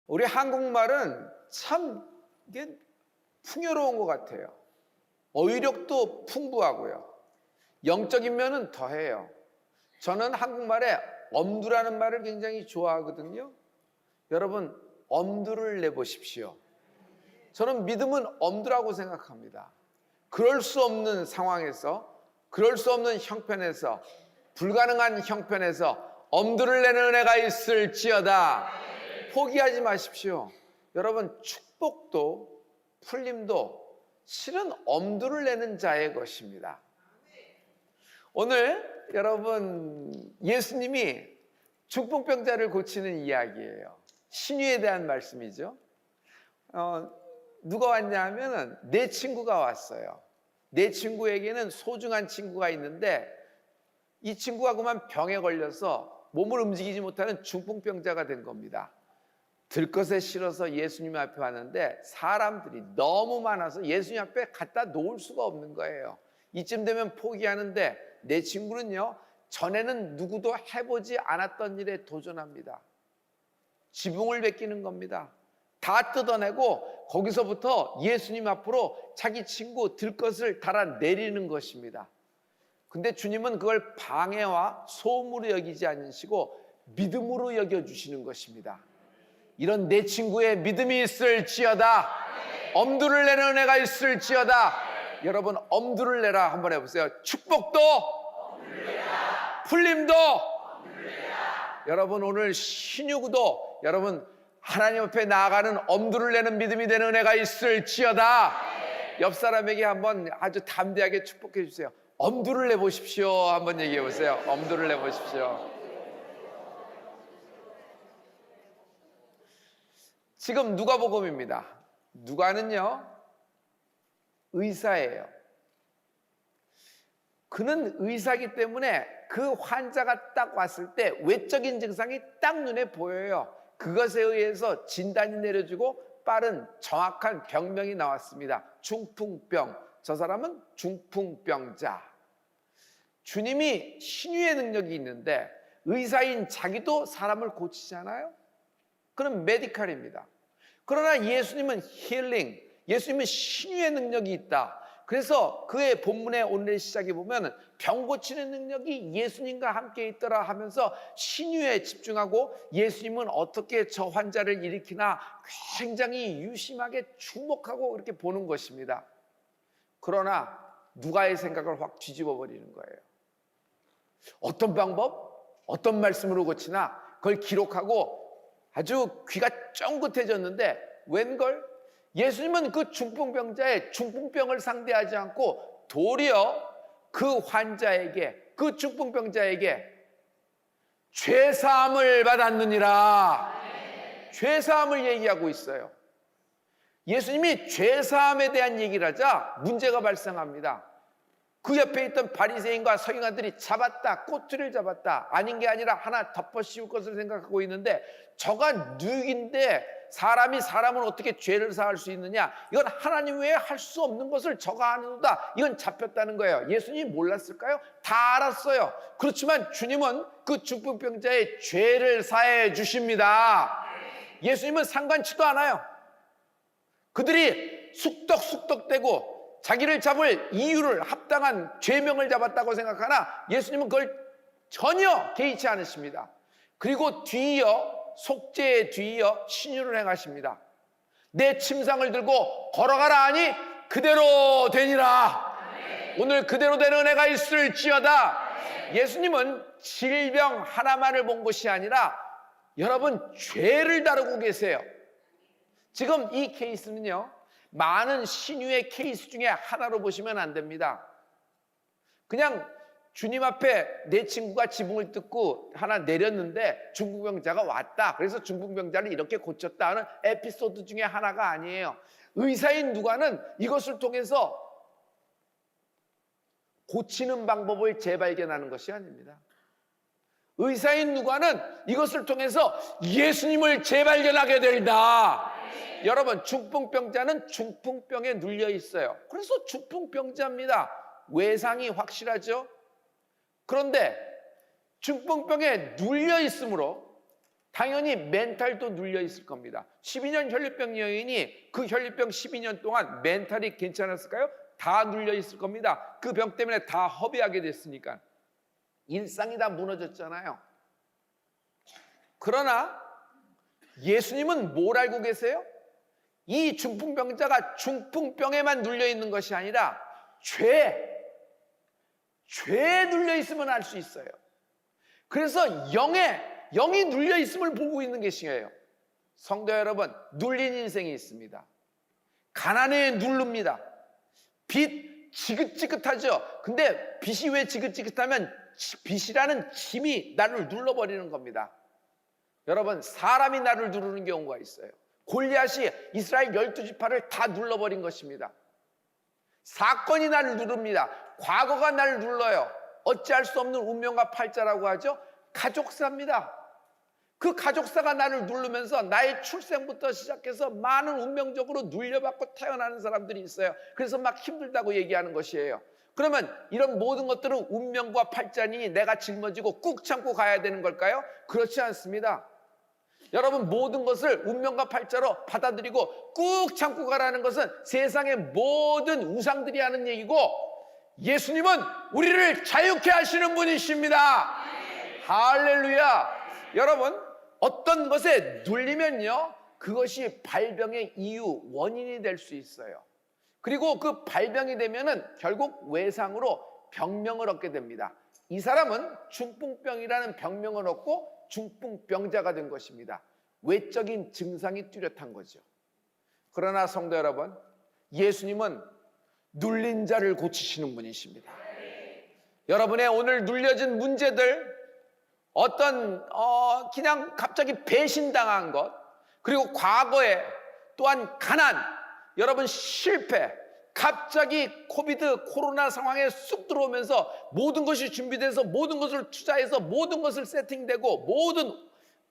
우리 한국말은 참 이게 풍요로운 것 같아요. 어휘력도 풍부하고요. 영적인 면은 더해요. 저는 한국말에 엄두라는 말을 굉장히 좋아하거든요. 여러분, 엄두를 내보십시오. 저는 믿음은 엄두라고 생각합니다. 그럴 수 없는 상황에서, 그럴 수 없는 형편에서, 불가능한 형편에서 엄두를 내는 은혜가 있을지어다. 포기하지 마십시오. 여러분, 축복도 풀림도 실은 엄두를 내는 자의 것입니다. 오늘 여러분, 예수님이 중풍병자를 고치는 이야기예요. 신유에 대한 말씀이죠. 누가 왔냐 하면은 내 친구가 왔어요. 내 친구에게는 소중한 친구가 있는데 이 친구가 그만 병에 걸려서 몸을 움직이지 못하는 중풍병자가 된 겁니다. 들것에 실어서 예수님 앞에 왔는데 사람들이 너무 많아서 예수님 앞에 갖다 놓을 수가 없는 거예요. 이쯤 되면 포기하는데 내 친구는요, 전에는 누구도 해보지 않았던 일에 도전합니다. 지붕을 베끼는 겁니다. 다 뜯어내고 거기서부터 예수님 앞으로 자기 친구 들것을 달아 내리는 것입니다. 근데 주님은 그걸 방해와 소음으로 여기지 않으시고 믿음으로 여겨주시는 것입니다. 이런 내 친구의 믿음이 있을지어다. 엄두를 내는 은혜가 있을지어다. 여러분, 엄두를 내라 한번 해보세요. 축복도 풀림도 여러분, 오늘 신유구도 여러분 하나님 앞에 나아가는 엄두를 내는 믿음이 되는 은혜가 있을지어다. 옆 사람에게 한번 아주 담대하게 축복해 주세요. 엄두를 내보십시오. 한번 얘기해 보세요. 엄두를 내보십시오. 지금 누가복음입니다. 누가는요, 의사예요. 그는 의사이기 때문에 그 환자가 딱 왔을 때 외적인 증상이 딱 눈에 보여요. 그것에 의해서 진단이 내려지고 빠른 정확한 병명이 나왔습니다. 중풍병. 저 사람은 중풍병자. 주님이 신유의 능력이 있는데 의사인 자기도 사람을 고치잖아요. 그는 메디컬입니다. 그러나 예수님은 힐링, 예수님은 신유의 능력이 있다. 그래서 그의 본문의 오늘의 시작에 보면 병 고치는 능력이 예수님과 함께 있더라 하면서 신유에 집중하고 예수님은 어떻게 저 환자를 일으키나 굉장히 유심하게 주목하고 그렇게 보는 것입니다. 그러나 누가의 생각을 확 뒤집어 버리는 거예요. 어떤 방법, 어떤 말씀으로 고치나 그걸 기록하고 아주 귀가 쫑긋해졌는데 웬걸? 예수님은 그 중풍병자의 중풍병을 상대하지 않고 도리어 그 환자에게, 그 중풍병자에게 죄사함을 받았느니라. 죄사함을 얘기하고 있어요. 예수님이 죄사함에 대한 얘기를 하자 문제가 발생합니다. 그 옆에 있던 바리새인과 서기관들이 잡았다, 꼬투리를 잡았다, 아닌 게 아니라 하나 덮어 씌울 것을 생각하고 있는데 저가 누구인데 사람이 사람은 어떻게 죄를 사할 수 있느냐, 이건 하나님 외에 할 수 없는 것을 저가 아는도다. 이건 잡혔다는 거예요. 예수님이 몰랐을까요? 다 알았어요. 그렇지만 주님은 그 중풍병자의 죄를 사해 주십니다. 예수님은 상관치도 않아요. 그들이 쑥덕쑥덕대고 자기를 잡을 이유를, 합당한 죄명을 잡았다고 생각하나 예수님은 그걸 전혀 개의치 않으십니다. 그리고 뒤이어, 속죄의 뒤이어 신유를 행하십니다. 내 침상을 들고 걸어가라 하니 그대로 되니라. 오늘 그대로 되는 은혜가 있을지어다. 예수님은 질병 하나만을 본 것이 아니라 여러분 죄를 다루고 계세요. 지금 이 케이스는요, 많은 신유의 케이스 중에 하나로 보시면 안 됩니다. 그냥 주님 앞에 내 친구가 지붕을 뜯고 하나 내렸는데 중풍병자가 왔다, 그래서 중풍병자를 이렇게 고쳤다 하는 에피소드 중에 하나가 아니에요. 의사인 누가는 이것을 통해서 고치는 방법을 재발견하는 것이 아닙니다. 의사인 누가는 이것을 통해서 예수님을 재발견하게 된다. 여러분, 중풍병자는 중풍병에 눌려 있어요. 그래서 중풍병자입니다. 외상이 확실하죠? 그런데 중풍병에 눌려 있으므로 당연히 멘탈도 눌려 있을 겁니다. 12년 혈류병 여인이 그 혈류병 12년 동안 멘탈이 괜찮았을까요? 다 눌려 있을 겁니다. 그 병 때문에 다 허비하게 됐으니까. 일상이 다 무너졌잖아요. 그러나 예수님은 뭘 알고 계세요? 이 중풍병자가 중풍병에만 눌려 있는 것이 아니라 죄에 눌려 있으면 알 수 있어요. 그래서 영이 눌려 있음을 보고 있는 것이에요. 성도 여러분, 눌린 인생이 있습니다. 가난에 누릅니다. 빚 지긋지긋하죠. 근데 빚이 왜 지긋지긋하면 빚이라는 짐이 나를 눌러버리는 겁니다. 여러분, 사람이 나를 누르는 경우가 있어요. 골리앗이 이스라엘 12지파를 다 눌러버린 것입니다. 사건이 나를 누릅니다. 과거가 나를 눌러요. 어찌할 수 없는 운명과 팔자라고 하죠. 가족사입니다. 그 가족사가 나를 누르면서 나의 출생부터 시작해서 많은 운명적으로 눌려받고 태어나는 사람들이 있어요. 그래서 막 힘들다고 얘기하는 것이에요. 그러면 이런 모든 것들은 운명과 팔자니 내가 짊어지고 꾹 참고 가야 되는 걸까요? 그렇지 않습니다. 여러분, 모든 것을 운명과 팔자로 받아들이고 꾹 참고 가라는 것은 세상의 모든 우상들이 하는 얘기고, 예수님은 우리를 자유케 하시는 분이십니다. 할렐루야. 여러분, 어떤 것에 눌리면요, 그것이 발병의 이유, 원인이 될 수 있어요. 그리고 그 발병이 되면은 결국 외상으로 병명을 얻게 됩니다. 이 사람은 중풍병이라는 병명을 얻고 중풍병자가 된 것입니다. 외적인 증상이 뚜렷한 거죠. 그러나 성도 여러분, 예수님은 눌린 자를 고치시는 분이십니다. 여러분의 오늘 눌려진 문제들, 어떤 그냥 갑자기 배신당한 것, 그리고 과거에 또한 가난, 여러분 실패, 갑자기 코로나 상황에 쑥 들어오면서 모든 것이 준비돼서 모든 것을 투자해서 모든 것을 세팅되고 모든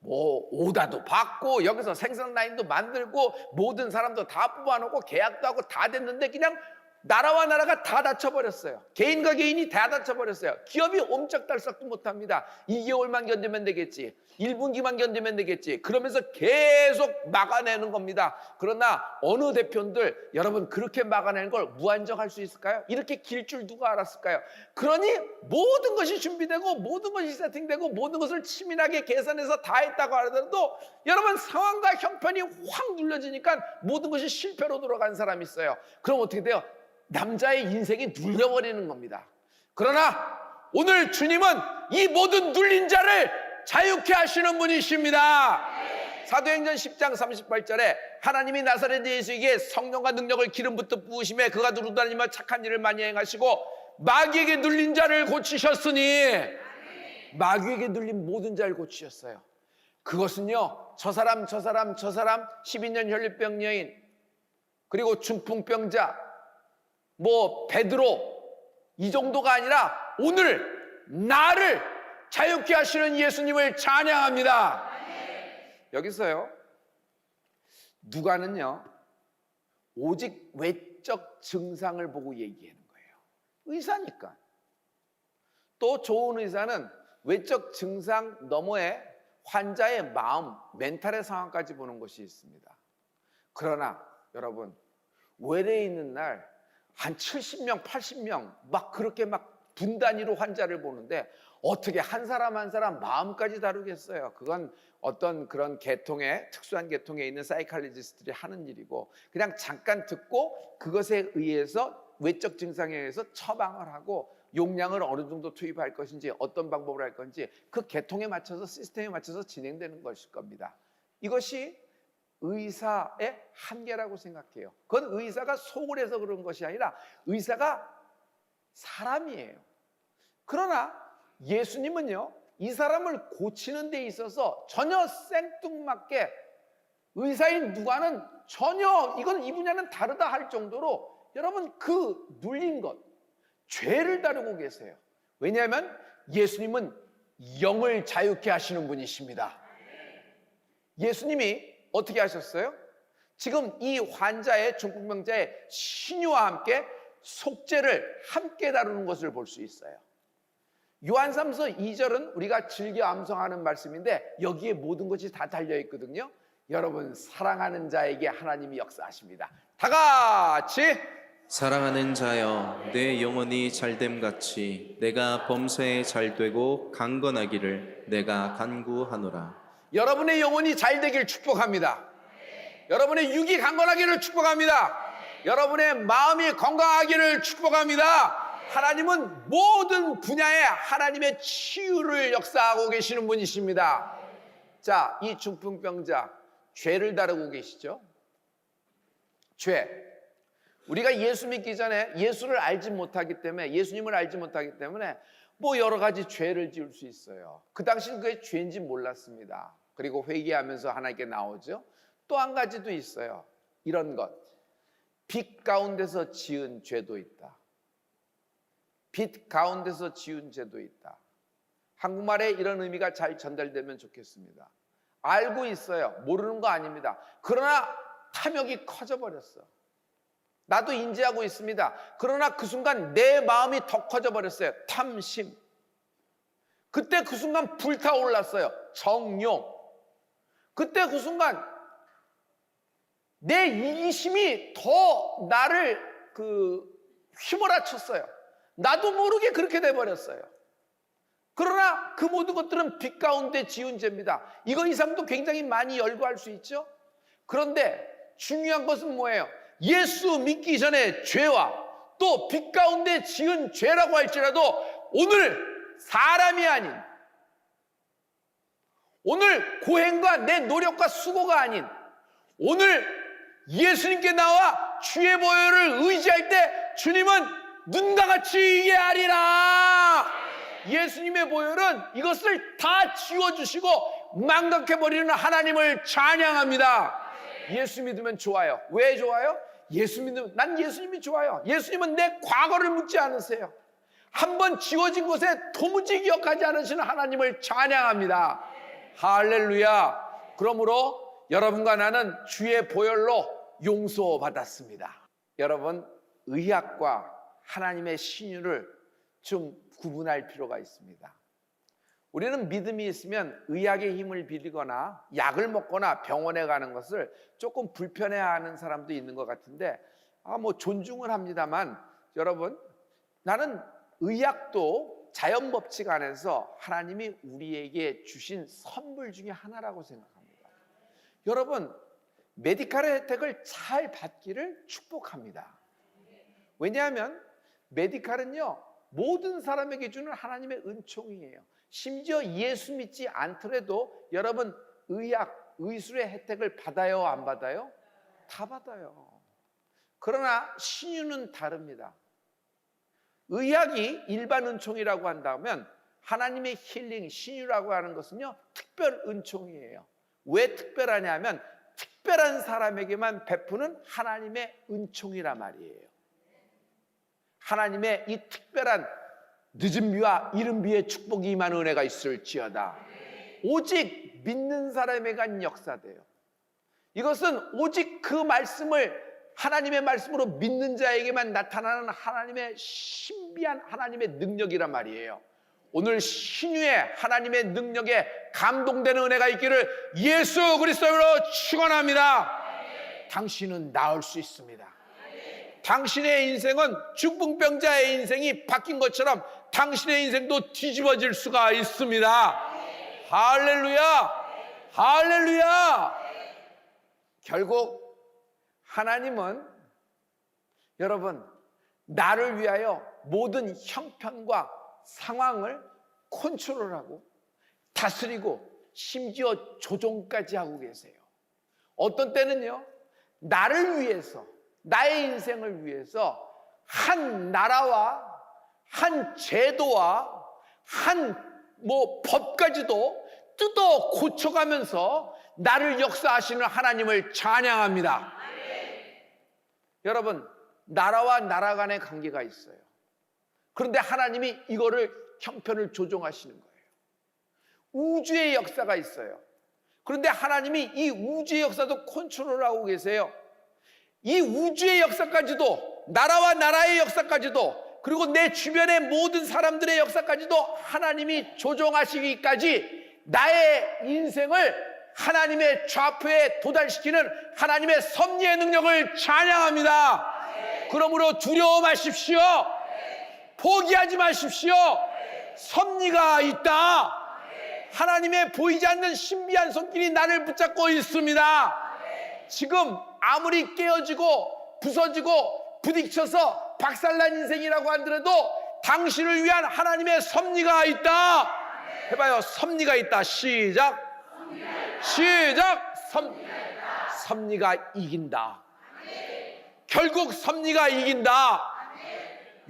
오다도 받고 여기서 생산 라인도 만들고 모든 사람도 다 뽑아놓고 계약도 하고 다 됐는데 그냥 나라와 나라가 다 닫혀버렸어요. 개인과 개인이 다 닫혀버렸어요. 기업이 옴짝달싹도 못합니다. 2개월만 견디면 되겠지, 1분기만 견디면 되겠지, 그러면서 계속 막아내는 겁니다. 그러나 어느 대표들, 여러분, 그렇게 막아내는 걸 무한정할 수 있을까요? 이렇게 길 줄 누가 알았을까요? 그러니 모든 것이 준비되고 모든 것이 세팅되고 모든 것을 치밀하게 계산해서 다 했다고 하더라도 여러분, 상황과 형편이 확 눌려지니까 모든 것이 실패로 돌아간 사람이 있어요. 그럼 어떻게 돼요? 남자의 인생이 눌려버리는 겁니다. 그러나 오늘 주님은 이 모든 눌린 자를 자유케 하시는 분이십니다. 사도행전 10장 38절에 하나님이 나사렛 예수에게 성령과 능력을 기름부터 부으심에 그가 누르다니며 착한 일을 많이 행하시고 마귀에게 눌린 자를 고치셨으니, 마귀에게 눌린 모든 자를 고치셨어요. 그것은요, 저 사람 12년 혈류병 여인, 그리고 중풍병자, 베드로, 이 정도가 아니라 오늘 나를 자유케 하시는 예수님을 찬양합니다. 여기서요, 누가는요 오직 외적 증상을 보고 얘기하는 거예요. 의사니까. 또 좋은 의사는 외적 증상 너머에 환자의 마음, 멘탈의 상황까지 보는 것이 있습니다. 그러나 여러분, 외래에 있는 날 한 70명, 80명 막 그렇게 막 분단위로 환자를 보는데 어떻게 한 사람 한 사람 마음까지 다루겠어요? 그건 어떤 그런 계통에, 특수한 계통에 있는 사이칼리지스트들이 하는 일이고, 그냥 잠깐 듣고 그것에 의해서 외적 증상에 의해서 처방을 하고 용량을 어느 정도 투입할 것인지 어떤 방법을 할 건지 그 계통에 맞춰서, 시스템에 맞춰서 진행되는 것일 겁니다. 이것이 의사의 한계라고 생각해요. 그건 의사가 속을 해서 그런 것이 아니라 의사가 사람이에요. 그러나 예수님은요, 이 사람을 고치는 데 있어서 전혀 생뚱맞게 의사인 누가는 전혀 이건 이 분야는 다르다 할 정도로 여러분, 그 눌린 것, 죄를 다루고 계세요. 왜냐하면 예수님은 영을 자유케 하시는 분이십니다. 예수님이 어떻게 하셨어요? 지금 이 환자의, 중풍병자의 신유와 함께 속죄를 함께 다루는 것을 볼 수 있어요. 요한삼서 2절은 우리가 즐겨 암송하는 말씀인데 여기에 모든 것이 다 달려 있거든요. 여러분, 사랑하는 자에게 하나님이 역사하십니다. 다 같이 사랑하는 자여, 내 영혼이 잘됨같이 내가 범사에 잘되고 강건하기를 내가 간구하노라. 여러분의 영혼이 잘 되길 축복합니다. 여러분의 육이 강건하기를 축복합니다. 여러분의 마음이 건강하기를 축복합니다. 하나님은 모든 분야에 하나님의 치유를 역사하고 계시는 분이십니다. 자, 이 중풍병자 죄를 다루고 계시죠? 죄. 우리가 예수 믿기 전에 예수를 알지 못하기 때문에, 예수님을 알지 못하기 때문에 뭐 여러 가지 죄를 지을 수 있어요. 그 당시는 그게 죄인지 몰랐습니다. 그리고 회개하면서 하나님께 나오죠. 또 한 가지도 있어요. 이런 것. 빛 가운데서 지은 죄도 있다. 빛 가운데서 지은 죄도 있다. 한국말에 이런 의미가 잘 전달되면 좋겠습니다. 알고 있어요. 모르는 거 아닙니다. 그러나 탐욕이 커져버렸어. 나도 인지하고 있습니다. 그러나 그 순간 내 마음이 더 커져버렸어요. 탐심. 그때 그 순간 불타올랐어요. 정욕. 그때 그 순간 내 이기심이 더 나를 휘몰아쳤어요. 나도 모르게 그렇게 돼버렸어요. 그러나 그 모든 것들은 빛 가운데 지은 죄입니다. 이거 이상도 굉장히 많이 열거할 수 있죠. 그런데 중요한 것은 뭐예요? 예수 믿기 전에 죄와 또 빛 가운데 지은 죄라고 할지라도 오늘 사람이 아닌, 오늘 고행과 내 노력과 수고가 아닌, 오늘 예수님께 나와 주의 보혈을 의지할 때 주님은 눈과 같이 이게 아니라 예수님의 보혈은 이것을 다 지워주시고 망각해버리는 하나님을 찬양합니다. 예수 믿으면 좋아요. 왜 좋아요? 예수 믿으면 난 예수님이 좋아요. 예수님은 내 과거를 묻지 않으세요. 한번 지워진 것에 도무지 기억하지 않으시는 하나님을 찬양합니다. 할렐루야. 그러므로 여러분과 나는 주의 보혈로 용서받았습니다. 여러분, 의학과 하나님의 신유를 좀 구분할 필요가 있습니다. 우리는 믿음이 있으면 의학의 힘을 빌리거나 약을 먹거나 병원에 가는 것을 조금 불편해하는 사람도 있는 것 같은데, 뭐 존중을 합니다만, 여러분, 나는 의학도 자연 법칙 안에서 하나님이 우리에게 주신 선물 중에 하나라고 생각합니다. 여러분, 메디칼의 혜택을 잘 받기를 축복합니다. 왜냐하면 메디칼은요, 모든 사람에게 주는 하나님의 은총이에요. 심지어 예수 믿지 않더라도 여러분, 의학, 의술의 혜택을 받아요, 안 받아요? 다 받아요. 그러나 신유는 다릅니다. 의학이 일반 은총이라고 한다면 하나님의 힐링, 신유라고 하는 것은요, 특별 은총이에요. 왜 특별하냐면 특별한 사람에게만 베푸는 하나님의 은총이란 말이에요. 하나님의 이 특별한 늦은 비와 이른 비의 축복이 임하는 은혜가 있을지어다. 오직 믿는 사람에게만 역사돼요. 이것은 오직 그 말씀을 하나님의 말씀으로 믿는 자에게만 나타나는 하나님의 신비한 하나님의 능력이란 말이에요. 오늘 신유의 하나님의 능력에 감동되는 은혜가 있기를 예수 그리스도로 축원합니다. 당신은 나을 수 있습니다. 당신의 인생은 중풍병자의 인생이 바뀐 것처럼 당신의 인생도 뒤집어질 수가 있습니다. 할렐루야! 할렐루야! 결국 하나님은 여러분, 나를 위하여 모든 형편과 상황을 컨트롤하고 다스리고 심지어 조종까지 하고 계세요. 어떤 때는요, 나를 위해서, 나의 인생을 위해서 한 나라와 한 제도와 한 법까지도 뜯어 고쳐가면서 나를 역사하시는 하나님을 찬양합니다. 여러분, 나라와 나라 간의 관계가 있어요. 그런데 하나님이 이거를 형편을 조종하시는 거예요. 우주의 역사가 있어요. 그런데 하나님이 이 우주의 역사도 컨트롤하고 계세요. 이 우주의 역사까지도, 나라와 나라의 역사까지도, 그리고 내 주변의 모든 사람들의 역사까지도 하나님이 조종하시기까지 나의 인생을 하나님의 좌표에 도달시키는 하나님의 섭리의 능력을 찬양합니다. 그러므로 두려워 마십시오. 포기하지 마십시오. 섭리가 있다. 하나님의 보이지 않는 신비한 손길이 나를 붙잡고 있습니다. 지금 아무리 깨어지고 부서지고 부딪혀서 박살난 인생이라고 하더라도 당신을 위한 하나님의 섭리가 있다. 해봐요. 섭리가 있다. 시작. 섭리가 이긴다. 결국 섭리가 이긴다.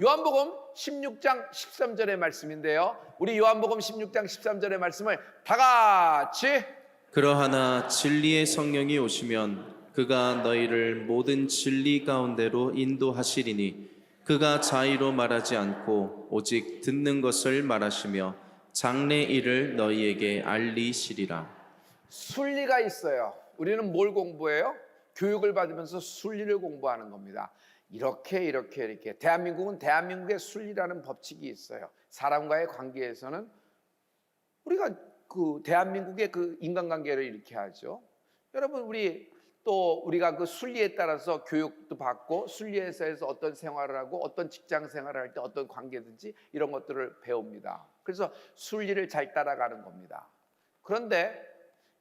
요한복음 16장 13절의 말씀인데요, 우리 요한복음 16장 13절의 말씀을 다 같이. 그러하나 진리의 성령이 오시면 그가 너희를 모든 진리 가운데로 인도하시리니 그가 자의로 말하지 않고 오직 듣는 것을 말하시며 장래 일을 너희에게 알리시리라. 순리가 있어요. 우리는 뭘 공부해요? 교육을 받으면서 순리를 공부하는 겁니다. 이렇게 대한민국은 대한민국의 순리라는 법칙이 있어요. 사람과의 관계에서는 우리가 그 대한민국의 그 인간관계를 이렇게 하죠. 여러분, 우리가 그 순리에 따라서 교육도 받고 순리에서 어떤 생활을 하고 어떤 직장 생활을 할 때 어떤 관계든지 이런 것들을 배웁니다. 그래서 순리를 잘 따라가는 겁니다. 그런데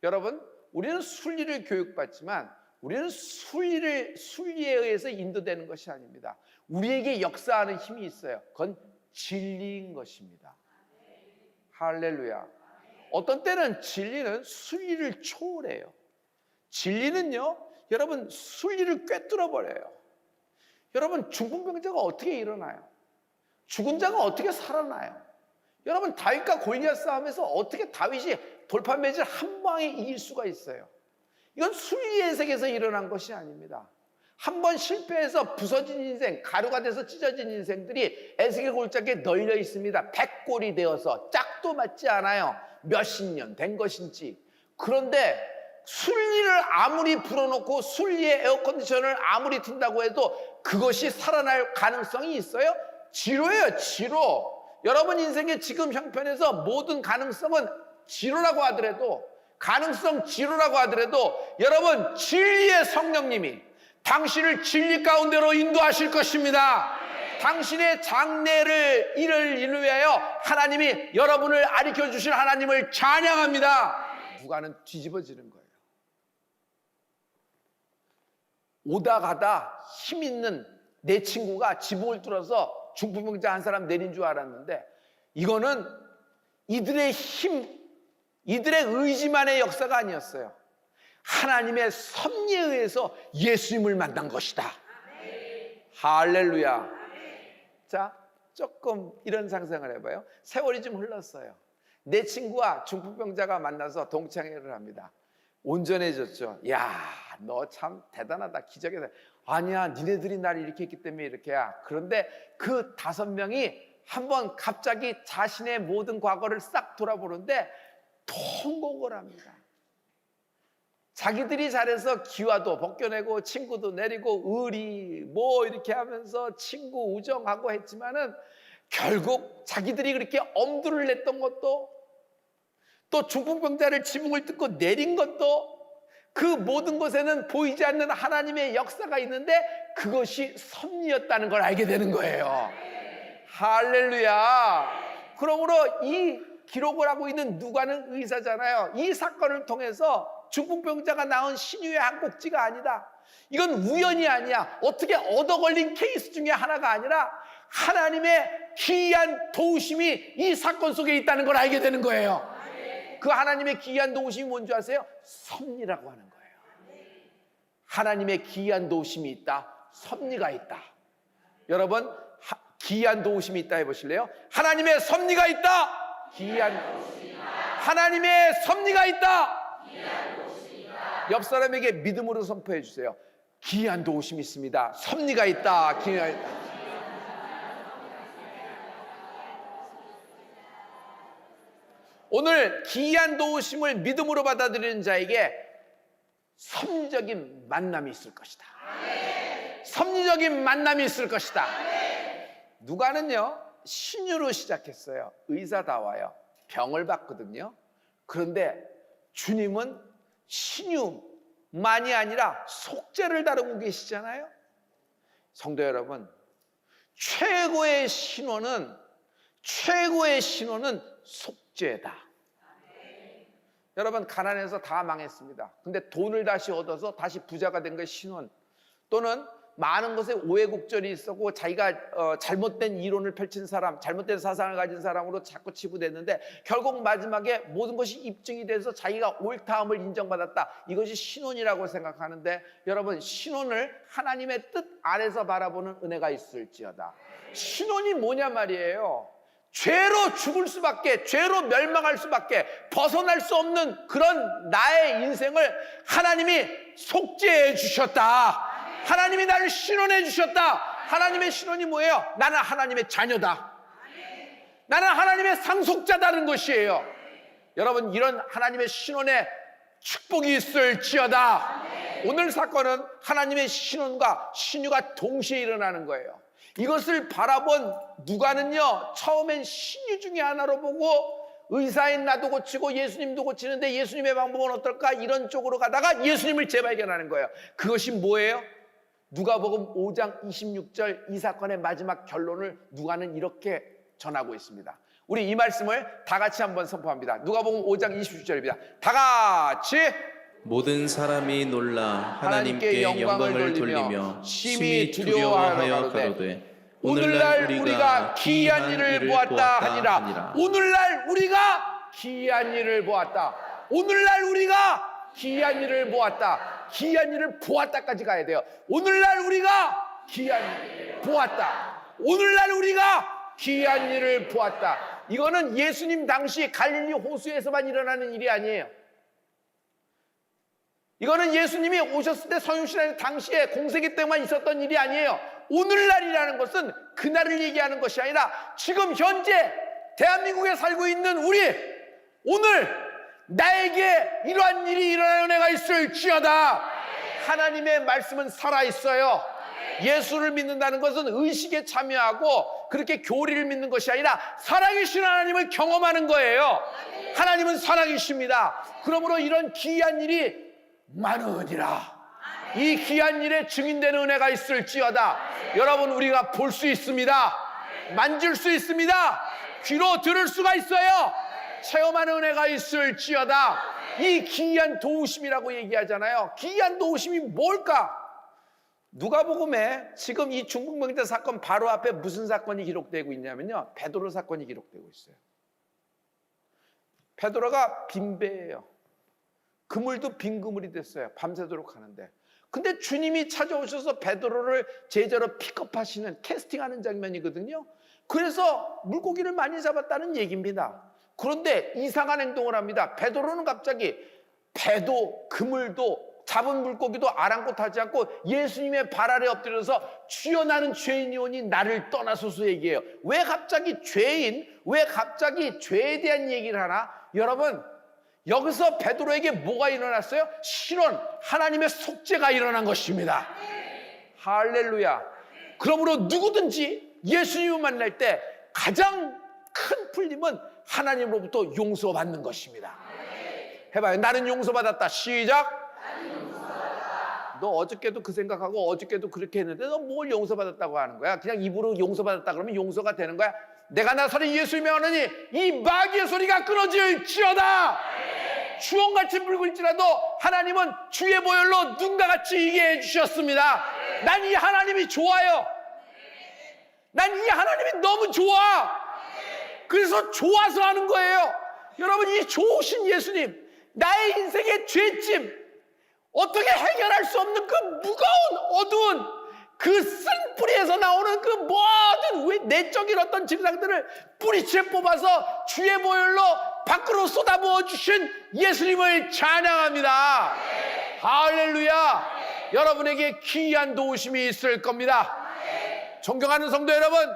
여러분, 우리는 순리를 교육받지만 우리는 순리에 의해서 인도되는 것이 아닙니다. 우리에게 역사하는 힘이 있어요. 그건 진리인 것입니다. 할렐루야. 어떤 때는 진리는 순리를 초월해요. 진리는요, 여러분, 순리를 꿰뚫어 버려요. 여러분, 죽은 병자가 어떻게 일어나요? 죽은 자가 어떻게 살아나요? 여러분, 다윗과 골리앗 싸움에서 어떻게 다윗이 돌판매질 한 방에 이길 수가 있어요? 이건 순리의 세계에서 일어난 것이 아닙니다. 한 번 실패해서 부서진 인생, 가루가 돼서 찢어진 인생들이 에스겔 골짜기에 널려 있습니다. 백골이 되어서 짝도 맞지 않아요. 몇십 년 된 것인지. 그런데 순리를 아무리 불어넣고 순리의 에어컨디션을 아무리 튼다고 해도 그것이 살아날 가능성이 있어요? 지로예요, 지로. 여러분 인생의 지금 형편에서 모든 가능성은 지로라고 하더라도, 가능성 지로라고 하더라도 여러분, 진리의 성령님이 당신을 진리 가운데로 인도하실 것입니다. 당신의 장래를 일을 위하여 하나님이 여러분을 가르쳐 주실 하나님을 찬양합니다. 누가는 뒤집어지는 거예요. 오다 가다 힘 있는 내 친구가 지붕을 뚫어서 중풍병자 한 사람 내린 줄 알았는데, 이거는 이들의 힘, 이들의 의지만의 역사가 아니었어요. 하나님의 섭리에 의해서 예수님을 만난 것이다. 할렐루야. 자, 조금 이런 상상을 해봐요. 세월이 좀 흘렀어요. 내 친구와 중풍병자가 만나서 동창회를 합니다. 온전해졌죠. 야, 너 참 대단하다, 기적이다. 아니야, 니네들이 날 이렇게 했기 때문에 이렇게야. 그런데 그 5명이 한번 갑자기 자신의 모든 과거를 싹 돌아보는데 통곡을 합니다. 자기들이 잘해서 기와도 벗겨내고 친구도 내리고 의리 이렇게 하면서 친구 우정하고 했지만은 결국 자기들이 그렇게 엄두를 냈던 것도, 또 중풍병자를 지붕을 뜯고 내린 것도, 그 모든 것에는 보이지 않는 하나님의 역사가 있는데 그것이 섭리였다는 걸 알게 되는 거예요. 할렐루야. 그러므로 이 기록을 하고 있는 누가는 의사잖아요. 이 사건을 통해서 중풍병자가 낳은 신유의 한 꼭지가 아니다. 이건 우연이 아니야. 어떻게 얻어 걸린 케이스 중에 하나가 아니라 하나님의 기이한 도우심이 이 사건 속에 있다는 걸 알게 되는 거예요. 그 하나님의 기이한 도우심이 뭔지 아세요? 섭리라고 하는 거예요. 하나님의 기이한 도우심이 있다. 섭리가 있다. 여러분, 기이한 도우심이 있다 해보실래요? 하나님의 섭리가 있다. 하나님의 섭리가 있다. 옆 사람에게 믿음으로 선포해 주세요. 기이한 도우심이 있습니다. 섭리가 있다. 오늘 기이한 도우심을 믿음으로 받아들이는 자에게 섭리적인 만남이 있을 것이다. 섭리적인 만남이 있을 것이다. 누가는요 신유로 시작했어요. 의사다워요. 병을 받거든요. 그런데 주님은 신유만이 아니라 속죄를 다루고 계시잖아요. 성도 여러분, 최고의 신호는 속죄다. 여러분, 가난해서 다 망했습니다. 근데 돈을 다시 얻어서 다시 부자가 된 것이 신혼. 또는 많은 것에 오해곡절이 있었고 자기가 잘못된 이론을 펼친 사람, 잘못된 사상을 가진 사람으로 자꾸 치부됐는데 결국 마지막에 모든 것이 입증이 돼서 자기가 옳다함을 인정받았다. 이것이 신혼이라고 생각하는데, 여러분, 신혼을 하나님의 뜻 안에서 바라보는 은혜가 있을지어다. 신혼이 뭐냐 말이에요. 죄로 죽을 수밖에, 죄로 멸망할 수밖에 벗어날 수 없는 그런 나의 인생을 하나님이 속죄해 주셨다. 하나님이 나를 신원해 주셨다. 하나님의 신원이 뭐예요? 나는 하나님의 자녀다. 나는 하나님의 상속자다는 것이에요. 여러분, 이런 하나님의 신원에 축복이 있을지어다. 오늘 사건은 하나님의 신원과 신유가 동시에 일어나는 거예요. 이것을 바라본 누가는요, 처음엔 신유 중에 하나로 보고 의사인 나도 고치고 예수님도 고치는데 예수님의 방법은 어떨까? 이런 쪽으로 가다가 예수님을 재발견하는 거예요. 그것이 뭐예요? 누가복음 5장 26절, 이 사건의 마지막 결론을 누가는 이렇게 전하고 있습니다. 우리 이 말씀을 다 같이 한번 선포합니다. 누가복음 5장 26절입니다. 다 같이. 모든 사람이 놀라 하나님께 영광을 돌리며 심히 두려워하여 가로되 오늘날 우리가 기이한 일을 보았다 하니라. 오늘날 우리가 기이한 일을 보았다. 오늘날 우리가 기이한 일을 보았다. 기이한 일을 보았다까지 가야 돼요. 오늘날 우리가 기이한 일을 보았다. 오늘날 우리가 기이한 일을 보았다. 이거는 예수님 당시 갈릴리 호수에서만 일어나는 일이 아니에요. 이거는 예수님이 오셨을 때 성육신하는 당시에 공생애 때만 있었던 일이 아니에요. 오늘날이라는 것은 그날을 얘기하는 것이 아니라 지금 현재 대한민국에 살고 있는 우리, 오늘 나에게 이러한 일이 일어나는 애가 있을지어다. 하나님의 말씀은 살아있어요. 예수를 믿는다는 것은 의식에 참여하고 그렇게 교리를 믿는 것이 아니라 살아계신 하나님을 경험하는 거예요. 하나님은 살아계십니다. 그러므로 이런 기이한 일이 많으니라. 이 귀한 일에 증인되는 은혜가 있을지어다. 여러분, 우리가 볼 수 있습니다. 만질 수 있습니다. 귀로 들을 수가 있어요. 체험하는 은혜가 있을지어다. 이 기이한 도우심이라고 얘기하잖아요. 기이한 도우심이 뭘까? 누가복음에 지금 이 중국 명절 사건 바로 앞에 무슨 사건이 기록되고 있냐면요, 베드로 사건이 기록되고 있어요. 베드로가 빈배예요. 그물도 빈 그물이 됐어요. 밤새도록 하는데. 근데 주님이 찾아오셔서 베드로를 제자로 픽업하시는, 캐스팅하는 장면이거든요. 그래서 물고기를 많이 잡았다는 얘기입니다. 그런데 이상한 행동을 합니다. 베드로는 갑자기 배도 그물도 잡은 물고기도 아랑곳하지 않고 예수님의 발 아래 엎드려서 주여 나는 죄인이오니 나를 떠나소서 얘기해요. 왜 갑자기 죄인, 왜 갑자기 죄에 대한 얘기를 하나? 여러분, 여기서 베드로에게 뭐가 일어났어요? 신원, 하나님의 속죄가 일어난 것입니다. 할렐루야. 그러므로 누구든지 예수님을 만날 때 가장 큰 풀림은 하나님으로부터 용서받는 것입니다. 해봐요. 나는 용서받았다. 시작. 너 어저께도 그 생각하고 어저께도 그렇게 했는데 너 뭘 용서받았다고 하는 거야? 그냥 입으로 용서받았다 그러면 용서가 되는 거야? 내가 나사렛 예수님의 하느니 이 마귀의 소리가 끊어질지어다. 주홍같이 붉을지라도 하나님은 주의 보혈로 눈과 같이 이게 해주셨습니다. 난 이 하나님이 좋아요. 난 이 하나님이 너무 좋아. 그래서 좋아서 하는 거예요. 여러분, 이 좋으신 예수님, 나의 인생의 죄짐, 어떻게 해결할 수 없는 그 무거운 어두운 그 쓴뿌리에서 나오는 그 모든 내적인 어떤 증상들을 뿌리채 뽑아서 주의 보혈로 밖으로 쏟아부어 주신 예수님을 찬양합니다. 할렐루야. 여러분에게 귀한 도우심이 있을 겁니다. 존경하는 성도 여러분,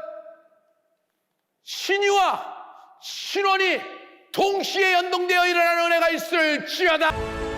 신유와 신원이 동시에 연동되어 일어나는 은혜가 있을지어다.